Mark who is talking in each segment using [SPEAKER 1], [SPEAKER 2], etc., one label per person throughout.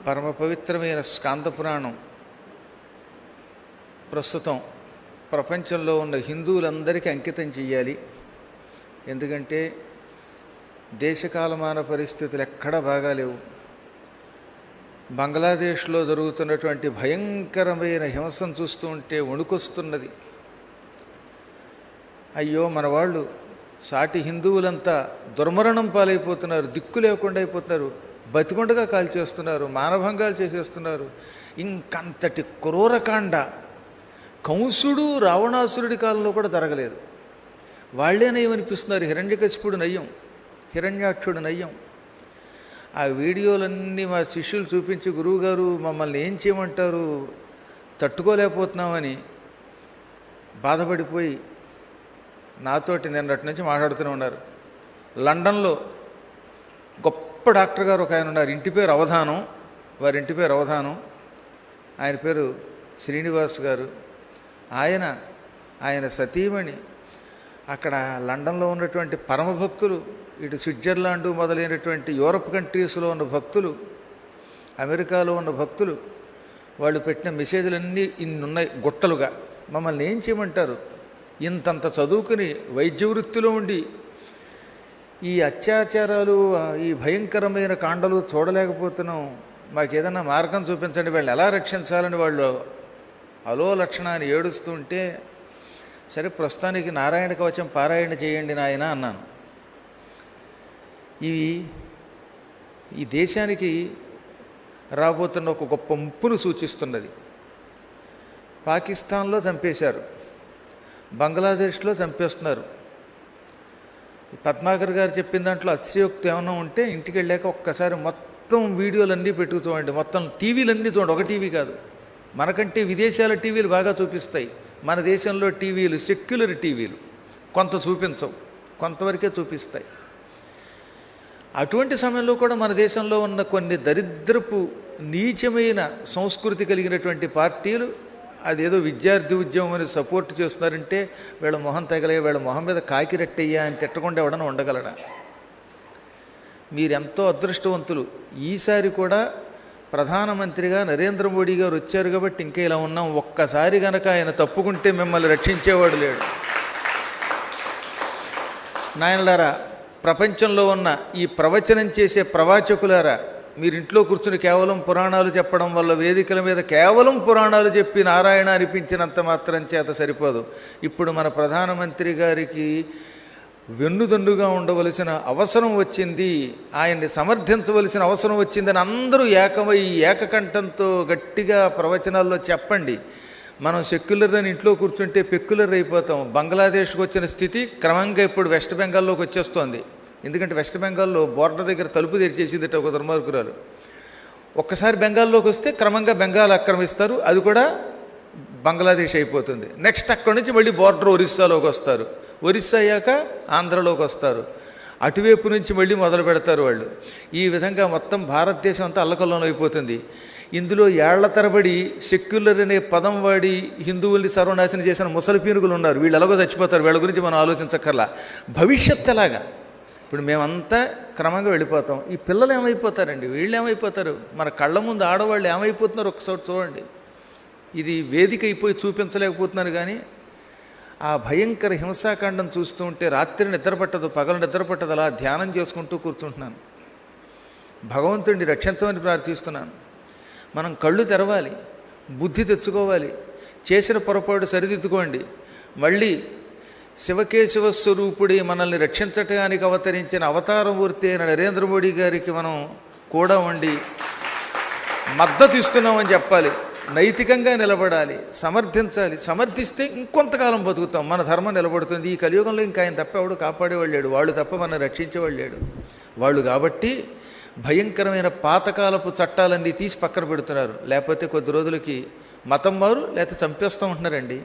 [SPEAKER 1] పరమ పవిత్రమైన స్కాంద పురాణం ప్రస్తుతం ప్రపంచంలో ఉన్న హిందువులందరికీ అంకితం చెయ్యాలి. ఎందుకంటే దేశకాలమాన పరిస్థితులు ఎక్కడా బాగాలేవు. బంగ్లాదేశ్లో జరుగుతున్నటువంటి భయంకరమైన హింసను చూస్తూ ఉంటే వణుకొస్తున్నది. అయ్యో, మన వాళ్ళు సాటి హిందువులంతా దుర్మరణం పాలైపోతున్నారు, దిక్కు లేకుండా అయిపోతున్నారు, బతికొండగా కాల్చేస్తున్నారు, మానభంగాలు చేసేస్తున్నారు. ఇంకంతటి క్రూరకాండ కంసుడు రావణాసురుడి కాలంలో కూడా జరగలేదు. వాళ్లే నయ్యమనిపిస్తున్నారు. హిరణ్యకశిపుడు నయ్యం, హిరణ్యాక్షుడు నయ్యం. ఆ వీడియోలన్నీ మా శిష్యులు చూపించి, గురువుగారు మమ్మల్ని ఏం చేయమంటారు, తట్టుకోలేకపోతున్నామని బాధపడిపోయి నాతోటి నిన్నటి నుంచి మాట్లాడుతూనే ఉన్నారు. లండన్లో గొప్ప డాక్టర్ గారు ఒక ఆయన ఉన్నారు. ఇంటి పేరు అవధానం, వారి ఇంటి పేరు అవధానం. ఆయన పేరు శ్రీనివాస్ గారు. ఆయన సతీమణి అక్కడ లండన్లో ఉన్నటువంటి పరమభక్తులు, ఇటు స్విట్జర్లాండ్ మొదలైనటువంటి యూరప్ కంట్రీస్లో ఉన్న భక్తులు, అమెరికాలో ఉన్న భక్తులు, వాళ్ళు పెట్టిన మెసేజ్లన్నీ ఇన్నున్నాయి గుట్టలుగా. మమ్మల్ని ఏం చేయమంటారు, ఇంతంత చదువుకుని వైద్య వృత్తిలో ఉండి ఈ అత్యాచారాలు, ఈ భయంకరమైన కాండలు చూడలేకపోతున్నాం, మాకు ఏదన్నా మార్గం చూపించండి, వాళ్ళని ఎలా రక్షించాలని వాళ్ళు అలో లక్షణాన్ని ఏడుస్తుంటే, సరే ప్రస్తుతానికి నారాయణ కవచం పారాయణ చేయండి నాయన అన్నాను. ఈ దేశానికి రాబోతున్న ఒక గొప్ప ముప్పును సూచిస్తున్నది. పాకిస్తాన్లో చంపేశారు, బంగ్లాదేశ్లో చంపేస్తున్నారు. పద్మాకర్ గారు చెప్పిన దాంట్లో అతిశయోక్తి ఏమైనా ఉంటే ఇంటికి వెళ్ళాక ఒక్కసారి మొత్తం వీడియోలన్నీ పెట్టుకు చూడండి, మొత్తం టీవీలన్నీ చూడండి. ఒక టీవీ కాదు, మనకంటే విదేశాల టీవీలు బాగా చూపిస్తాయి. మన దేశంలో టీవీలు సెక్యులర్ టీవీలు కొంత చూపించవు, కొంతవరకే చూపిస్తాయి. అటువంటి సమయంలో కూడా మన దేశంలో ఉన్న కొన్ని దరిద్రపు నీచమైన సంస్కృతి కలిగినటువంటి పార్టీలు అదేదో విద్యార్థి ఉద్యమం అని సపోర్ట్ చేస్తున్నారంటే వీళ్ళ మొహం తగలే, వీళ్ళ మొహం మీద కాకిరెట్టయ్యా అని తిట్టకుండా ఎవడన్నా ఉండగలడా? మీరెంతో అదృష్టవంతులు. ఈసారి కూడా ప్రధానమంత్రిగా నరేంద్ర మోడీ గారు వచ్చారు కాబట్టి ఇంకా ఇలా ఉన్నాం. ఒక్కసారి గనక ఆయన తప్పుకుంటే మిమ్మల్ని రక్షించేవాడు లేడు. నాయనలారా, ప్రపంచంలో ఉన్న ఈ ప్రవచనం చేసే ప్రవాచకులారా, మీరు ఇంట్లో కూర్చుని కేవలం పురాణాలు చెప్పడం వల్ల వేదికల మీద కేవలం పురాణాలు చెప్పి నారాయణ అనిపించినంత మాత్రం చేత సరిపోదు. ఇప్పుడు మన ప్రధానమంత్రి గారికి వెన్నుదన్నుగా ఉండవలసిన అవసరం వచ్చింది, ఆయన్ని సమర్థించవలసిన అవసరం వచ్చిందని అందరూ ఏకమై ఏకకంఠంతో గట్టిగా ప్రవచనాల్లో చెప్పండి. మనం సెక్యులర్ అని ఇంట్లో కూర్చుంటే పెక్యులర్ అయిపోతాం. బంగ్లాదేశ్కి వచ్చిన స్థితి క్రమంగా ఇప్పుడు వెస్ట్ బెంగాల్లోకి వచ్చేస్తోంది. ఎందుకంటే వెస్ట్ బెంగాల్లో బోర్డర్ దగ్గర తలుపు తెరిచేసిందిట ఒక దుర్మార్గురాలు. ఒక్కసారి బెంగాల్లోకి వస్తే క్రమంగా బెంగాల్ ఆక్రమిస్తారు, అది కూడా బంగ్లాదేశ్ అయిపోతుంది. నెక్స్ట్ అక్కడి నుంచి మళ్ళీ బోర్డర్ ఒరిస్సాలోకి వస్తారు, ఒరిస్సా అయ్యాక ఆంధ్రలోకి వస్తారు, అటువైపు నుంచి మళ్ళీ మొదలు పెడతారు వాళ్ళు. ఈ విధంగా మొత్తం భారతదేశం అంతా అల్లకల్లోలం అయిపోతుంది. ఇందులో ఏళ్ల తరబడి సెక్యులర్ అనే పదం వాడి హిందువుల్ని సర్వనాశనం చేసిన ముసలి పీనుగులు ఉన్నారు. వీళ్ళు ఎలాగో చచ్చిపోతారు, వీళ్ళ గురించి మనం ఆలోచించక్కర్లా. భవిష్యత్తు ఎలాగా? ఇప్పుడు మేమంతా క్రమంగా వెళ్ళిపోతాం, ఈ పిల్లలు ఏమైపోతారండి, వీళ్ళు ఏమైపోతారు, మన కళ్ళ ముందు ఆడవాళ్ళు ఏమైపోతున్నారు ఒకసారి చూడండి. ఇది వేదిక అయిపోయి చూపించలేకపోతున్నారు, కానీ ఆ భయంకర హింసాకాండం చూస్తూ ఉంటే రాత్రి నిద్రపట్టదు, పగలు నిద్రపట్టదు. అలా ధ్యానం చేసుకుంటూ కూర్చుంటున్నాను. భగవంతుడిని రక్షించమని ప్రార్థిస్తున్నాను. మనం కళ్ళు తెరవాలి, బుద్ధి తెచ్చుకోవాలి, చేసిన పొరపాటు సరిదిద్దుకోండి. మళ్ళీ శివకేశవ స్వరూపుడి మనల్ని రక్షించటానికి అవతరించిన అవతారమూర్తి అయిన నరేంద్ర మోడీ గారికి మనం కూడా ఉండి మద్దతు ఇస్తున్నామని చెప్పాలి. నైతికంగా నిలబడాలి, సమర్థించాలి. సమర్థిస్తే ఇంకొంతకాలం బతుకుతాం, మన ధర్మం నిలబడుతుంది. ఈ కలియుగంలో ఇంకా ఆయన తప్ప ఎవడు కాపాడేవాళ్ళు లేడు, వాళ్ళు తప్ప మనం రక్షించేవాళ్ళు లేడు. వాళ్ళు కాబట్టి భయంకరమైన పాతకాలపు చట్టాలన్నీ తీసి పక్కన పెడుతున్నారు. లేకపోతే కొద్ది రోజులకి మతం మారు, లేకపోతే చంపేస్తూ ఉంటున్నారండి.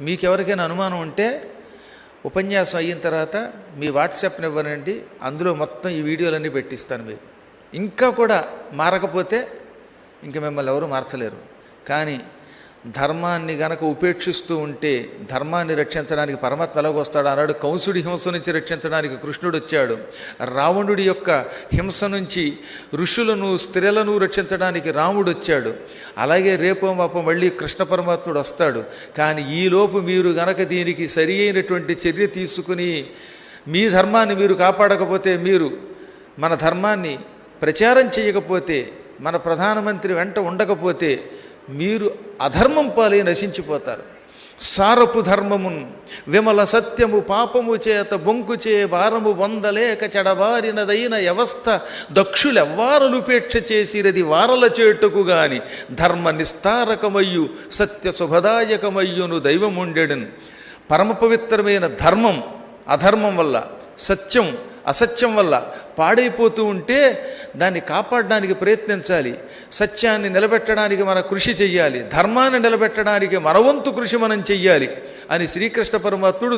[SPEAKER 1] మీకెవరికైనా అనుమానం ఉంటే ఉపన్యాసం అయిన తర్వాత మీ వాట్సాప్ని ఇవ్వనండి, అందులో మొత్తం ఈ వీడియోలన్నీ పెట్టిస్తాను. మీకు ఇంకా కూడా మారకపోతే ఇంక మిమ్మల్ని ఎవరు మార్చలేరు. కానీ ధర్మాన్ని గనక ఉపేక్షిస్తూ ఉంటే ధర్మాన్ని రక్షించడానికి పరమాత్మ ఎలాగొస్తాడు అన్నాడు. కంసుడి హింస నుంచి రక్షించడానికి కృష్ణుడు వచ్చాడు. రావణుడి యొక్క హింస నుంచి ఋషులను స్త్రీలను రక్షించడానికి రాముడు వచ్చాడు. అలాగే రేపో మాపో మళ్ళీ కృష్ణ పరమాత్ముడు వస్తాడు. కానీ ఈలోపు మీరు గనక దీనికి సరి అయినటువంటి చర్య తీసుకుని మీ ధర్మాన్ని మీరు కాపాడకపోతే, మీరు మన ధర్మాన్ని ప్రచారం చేయకపోతే, మన ప్రధానమంత్రి వెంట ఉండకపోతే మీరు అధర్మం పాలై నశించిపోతారు. సారపు ధర్మమున్ విమల సత్యము పాపము చేత బొంకుచే భారము వందలేక చెడబారినదైన వ్యవస్థ దక్షులెవ్వారలుపేక్ష చేసిరది వారల చేటుకు గాని ధర్మ నిస్తారకమయ్యు సత్య శుభదాయకమయ్యును దైవముండెడన్. పరమ పవిత్రమైన ధర్మం అధర్మం వల్ల, సత్యం అసత్యం వల్ల పాడైపోతూ ఉంటే దాన్ని కాపాడడానికి ప్రయత్నించాలి. సత్యాన్ని నిలబెట్టడానికి మన కృషి చెయ్యాలి. ధర్మాన్ని నిలబెట్టడానికి మనవంతు కృషి మనం చెయ్యాలి అని శ్రీకృష్ణ పరమాత్ముడు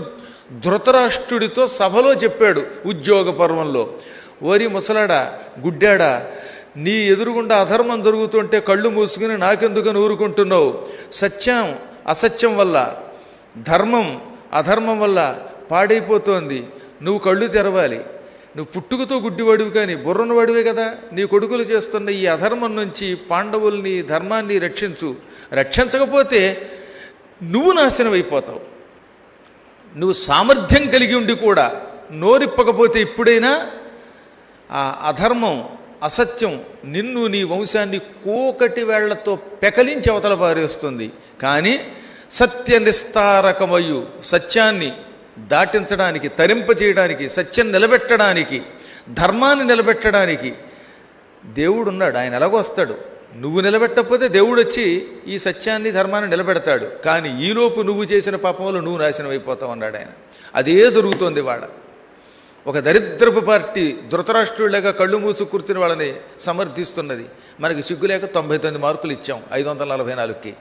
[SPEAKER 1] ధృతరాష్ట్రుడితో సభలో చెప్పాడు ఉద్యోగ పర్వంలో. ఓరి ముసలాడా, గుడ్డాడా, నీ ఎదురుగుండా అధర్మం జరుగుతుంటే కళ్ళు మూసుకుని నాకెందుకని ఊరుకుంటున్నావు? సత్యం అసత్యం వల్ల, ధర్మం అధర్మం వల్ల పాడైపోతోంది. నువ్వు కళ్ళు తెరవాలి. నువ్వు పుట్టుకతో గుడ్డివాడివి కానీ బుర్రనవాడివే కదా. నీ కొడుకులు చేస్తున్న ఈ అధర్మం నుంచి పాండవుల్ని ధర్మాన్ని రక్షించు. రక్షించకపోతే నువ్వు నాశనం అయిపోతావు. నువ్వు సామర్థ్యం కలిగి ఉండి కూడా నోరిప్పకపోతే ఇప్పుడైనా ఆ అధర్మం అసత్యం నిన్ను నీ వంశాన్ని కోకటి వేళ్లతో పెకలించి అవతల పారేస్తుంది. కానీ సత్య నిస్తారకమయ్యు సత్యాన్ని దాటించడానికి, తరింపచేయడానికి, సత్యం నిలబెట్టడానికి, ధర్మాన్ని నిలబెట్టడానికి దేవుడున్నాడు. ఆయన ఎలాగొస్తాడు? నువ్వు నిలబెట్టకపోతే దేవుడు వచ్చి ఈ సత్యాన్ని ధర్మాన్ని నిలబెడతాడు. కానీ ఈలోపు నువ్వు చేసిన పాపం వల్ల నువ్వు నాశనం అయిపోతావు అన్నాడు ఆయన. అదే జరుగుతోంది వాళ్ళ. ఒక దరిద్రపు పార్టీ ధృతరాష్ట్రుడిలాగా కళ్ళు మూసు కూర్చుని వాళ్ళని సమర్థిస్తున్నది. మనకి సిగ్గులేక 99 మార్కులు ఇచ్చాం 544కి.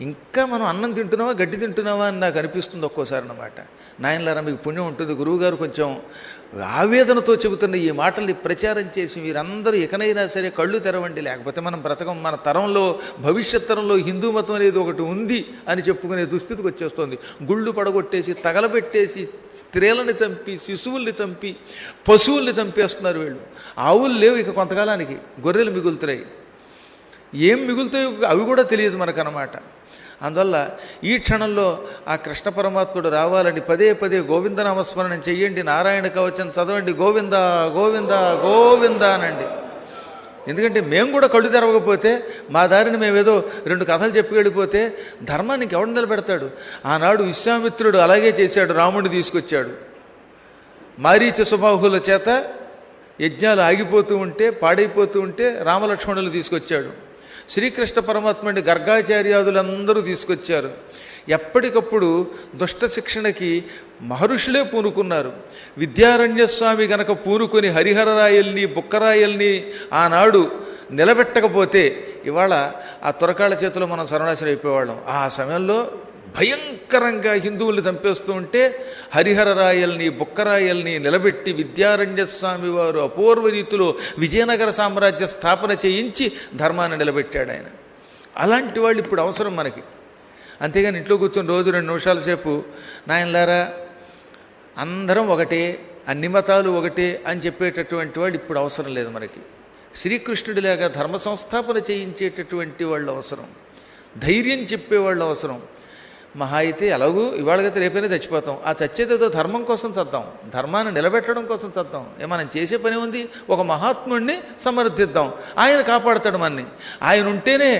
[SPEAKER 1] ఇంకా మనం అన్నం తింటున్నావా గడ్డి తింటున్నావా అని నాకు అనిపిస్తుంది ఒక్కోసారి అన్నమాట. నాయనలారా, మీకు పుణ్యం ఉంటుంది. గురువుగారు కొంచెం ఆవేదనతో చెబుతున్న ఈ మాటల్ని ప్రచారం చేసి మీరందరూ ఇకనైనా సరే కళ్ళు తెరవండి, లేకపోతే మనం బ్రతకం. మన తరంలో, భవిష్యత్ తరంలో హిందూ మతం అనేది ఒకటి ఉంది అని చెప్పుకునే దుస్థితికి వచ్చేస్తుంది. గుళ్ళు పడగొట్టేసి, తగలబెట్టేసి, స్త్రీలని చంపి, శిశువుల్ని చంపి, పశువుల్ని చంపేస్తున్నారు వీళ్ళు. ఆవులు లేవు ఇక కొంతకాలానికి, గొర్రెలు మిగులుతున్నాయి. ఏం మిగులుతాయో అవి కూడా తెలియదు మనకన్నమాట. అందువల్ల ఈ క్షణంలో ఆ కృష్ణ పరమాత్ముడు రావాలని పదే పదే గోవిందనామస్మరణం చెయ్యండి. నారాయణ కవచం చదవండి. గోవింద గోవింద గోవింద అనండి. ఎందుకంటే మేము కూడా కళ్ళు తెరవకపోతే, మా దారిని మేమేదో 2 కథలు చెప్పి వెళ్ళిపోతే ధర్మానికి ఎవడు నిలబెడతాడు? ఆనాడు విశ్వామిత్రుడు అలాగే చేశాడు. రాముడిని తీసుకొచ్చాడు. మారీచ సుబాహుల చేత యజ్ఞాలు ఆగిపోతూ ఉంటే, పాడైపోతూ ఉంటే రామలక్ష్మణులు తీసుకొచ్చాడు. శ్రీకృష్ణ పరమాత్మని గర్గాచార్యాదులందరూ తీసుకొచ్చారు. ఎప్పటికప్పుడు దుష్ట శిక్షణకి మహర్షులే పూనుకున్నారు. విద్యారణ్యస్వామి గనక పూనుకొని హరిహరరాయల్ని, బుక్కరాయల్ని ఆనాడు నిలబెట్టకపోతే ఇవాళ ఆ తురకాళ్ళ చేతిలో మనం సర్వనాశనం అయిపోయేవాళ్ళం. ఆ సమయంలో భయంకరంగా హిందువుల్ని చంపేస్తూ ఉంటే హరిహరరాయల్ని, బుక్కరాయల్ని నిలబెట్టి విద్యారణ్యస్వామి వారు అపూర్వ రీతిలో విజయనగర సామ్రాజ్య స్థాపన చేయించి ధర్మాన్ని నిలబెట్టాడు ఆయన. అలాంటి వాళ్ళు ఇప్పుడు అవసరం మనకి. అంతేగాని ఇంట్లో కూర్చొని రోజు 2 నిమిషాల సేపు నాయనలారా అందరం ఒకటే, అన్ని మతాలు ఒకటే అని చెప్పేటటువంటి వాళ్ళు ఇప్పుడు అవసరం లేదు మనకి. శ్రీకృష్ణుడిలాగా ధర్మ సంస్థాపన చేయించేటటువంటి వాళ్ళు అవసరం. ధైర్యం చెప్పేవాళ్ళు అవసరం. మహా అయితే ఎలాగూ ఇవాళకైతే రేపైనా చచ్చిపోతాం. ఆ చచ్చేదేదో ధర్మం కోసం చద్దాం, ధర్మాన్ని నిలబెట్టడం కోసం చద్దాం. మనం చేసే పని ఉంది, ఒక మహాత్ముడిని సమర్థిద్దాం. ఆయన కాపాడుతాడు మనని. ఆయన ఉంటేనే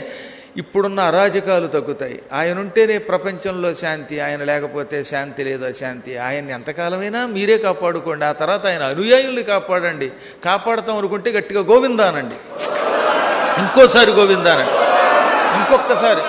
[SPEAKER 1] ఇప్పుడున్న అరాజకాలు తగ్గుతాయి. ఆయన ఉంటేనే ప్రపంచంలో శాంతి. ఆయన లేకపోతే శాంతి లేదు, అశాంతి. ఆయన్ని ఎంతకాలమైనా మీరే కాపాడుకోండి. ఆ తర్వాత ఆయన అనుయాయుల్ని కాపాడండి. కాపాడుతాం అనుకుంటే గట్టిగా గోవిందానండి, ఇంకోసారి గోవిందానండి, ఇంకొకసారి